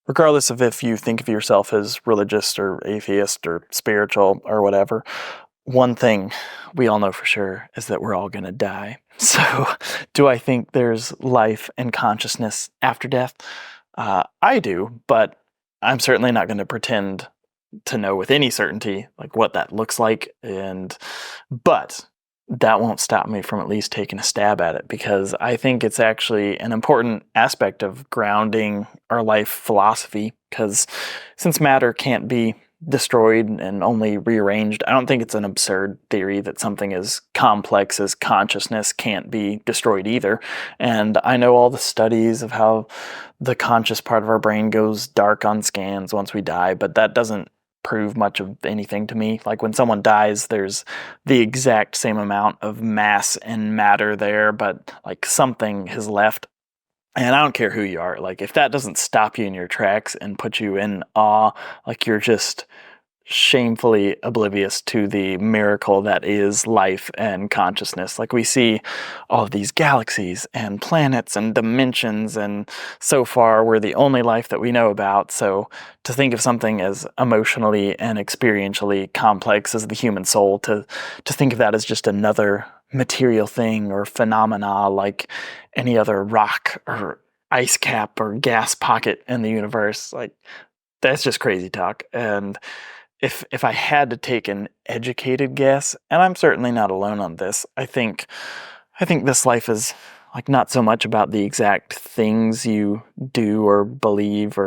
Regardless of if you think of yourself as religious or atheist or spiritual or whatever, one thing we all know for sure is that we're all going to die. So, do I think there's life and consciousness after death? I do, but I'm certainly not going to pretend to know with any certainty like what that looks like. But that won't stop me from at least taking a stab at it because I think it's actually an important aspect of grounding our life philosophy. Because since matter can't be destroyed and only rearranged, I don't think it's an absurd theory that something as complex as consciousness can't be destroyed either. And I know all the studies of how the conscious part of our brain goes dark on scans once we die, but that doesn't prove much of anything to me. Like when someone dies, there's the exact same amount of mass and matter there, but like something has left. And I don't care who you are. Like if that doesn't stop you in your tracks and put you in awe, like you're just shamefully oblivious to the miracle that is life and consciousness. Like we see all of these galaxies and planets and dimensions, and so far we're the only life that we know about. So to think of something as emotionally and experientially complex as the human soul, to think of that as just another material thing or phenomena like any other rock or ice cap or gas pocket in the universe, like that's just crazy talk. And if I had to take an educated guess, and I'm certainly not alone on this, I think this life is like not so much about the exact things you do or believe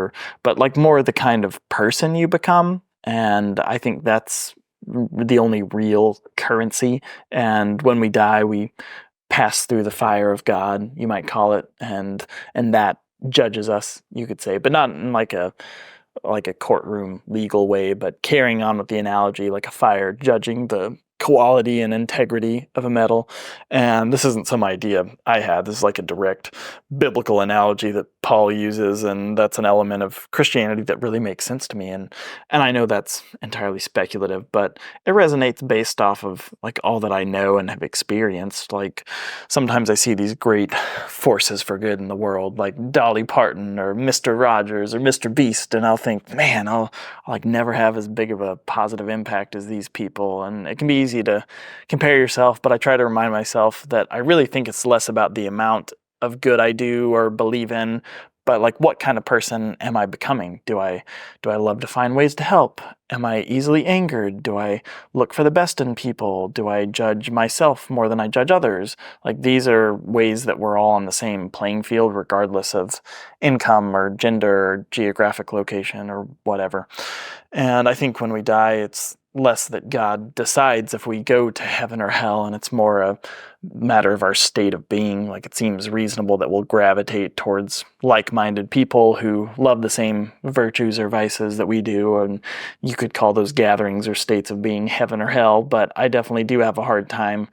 but like more the kind of person you become. And I think that's the only real currency. And when we die, we pass through the fire of God, you might call it, and that judges us, you could say, but not in like a courtroom legal way, but carrying on with the analogy, like a fire judging the quality and integrity of a metal. And this isn't some idea I had. This is like a direct biblical analogy that Paul uses, and that's an element of Christianity that really makes sense to me. And I know that's entirely speculative, but it resonates based off of like all that I know and have experienced. Like sometimes I see these great forces for good in the world, like Dolly Parton or Mr. Rogers or Mr. Beast, and I'll think, man, I'll like never have as big of a positive impact as these people. And it can be easy to compare yourself, but I try to remind myself that I really think it's less about the amount of good I do or believe in, but like what kind of person am I becoming? Do I love to find ways to help? Am I easily angered? Do I look for the best in people? Do I judge myself more than I judge others? Like these are ways that we're all on the same playing field regardless of income or gender or geographic location or whatever. And I think when we die, it's less that God decides if we go to heaven or hell, and it's more a matter of our state of being. Like it seems reasonable that we'll gravitate towards like-minded people who love the same virtues or vices that we do, and you could call those gatherings or states of being heaven or hell, but I definitely do have a hard time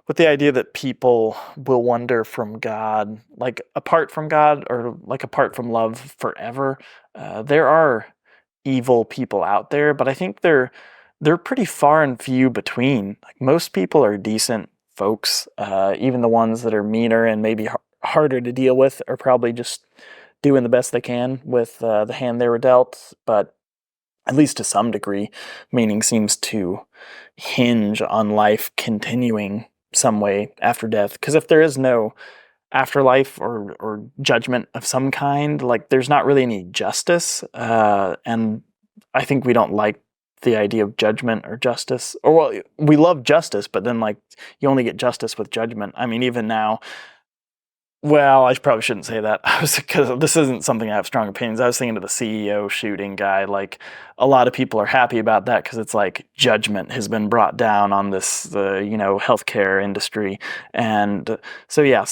with the idea that people will wander from God, like apart from God or like apart from love forever. There are evil people out there, but I think they're pretty far and few between. Like most people are decent folks. Even the ones that are meaner and maybe harder to deal with are probably just doing the best they can with the hand they were dealt. But at least to some degree, meaning seems to hinge on life continuing some way after death. Because if there is no afterlife or judgment of some kind, like there's not really any justice. And I think we don't like the idea of judgment or justice. Or well, we love justice, but then like you only get justice with judgment. I mean, even now, well, I probably shouldn't say that. I was because this isn't something I have strong opinions. I was thinking of the CEO shooting guy. Like a lot of people are happy about that because it's like judgment has been brought down on this, healthcare industry, and so yeah,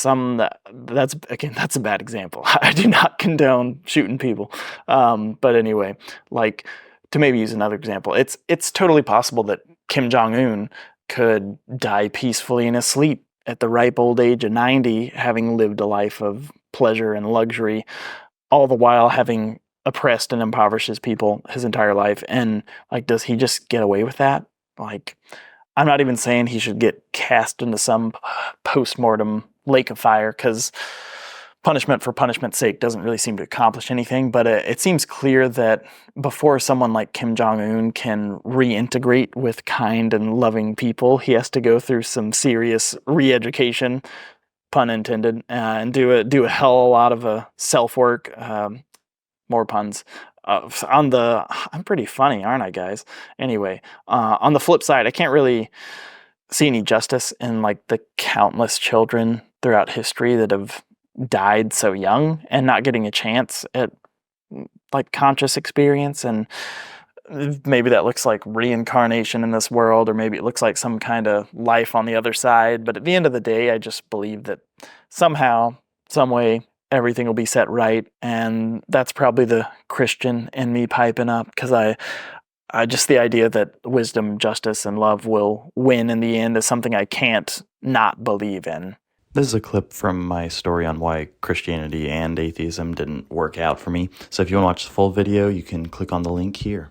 that's again that's a bad example. I do not condone shooting people, but anyway, like to maybe use another example, it's totally possible that Kim Jong Un could die peacefully in his sleep at the ripe old age of 90, having lived a life of pleasure and luxury, all the while having oppressed and impoverished his people his entire life. And like, does he just get away with that? Like, I'm not even saying he should get cast into some post-mortem lake of fire, because punishment for punishment's sake doesn't really seem to accomplish anything, but it seems clear that before someone like Kim Jong-un can reintegrate with kind and loving people, he has to go through some serious re-education, pun intended, and do a hell of a lot of self-work, more puns. I'm pretty funny, aren't I, guys? Anyway, on the flip side, I can't really see any justice in like the countless children throughout history that have died so young and not getting a chance at like conscious experience. And maybe that looks like reincarnation in this world, or maybe it looks like some kind of life on the other side. But at the end of the day, I just believe that somehow, some way, everything will be set right. And that's probably the Christian in me piping up, because I just, the idea that wisdom, justice, and love will win in the end is something I can't not believe in. This is a clip from my story on why Christianity and atheism didn't work out for me. So if you want to watch the full video, you can click on the link here.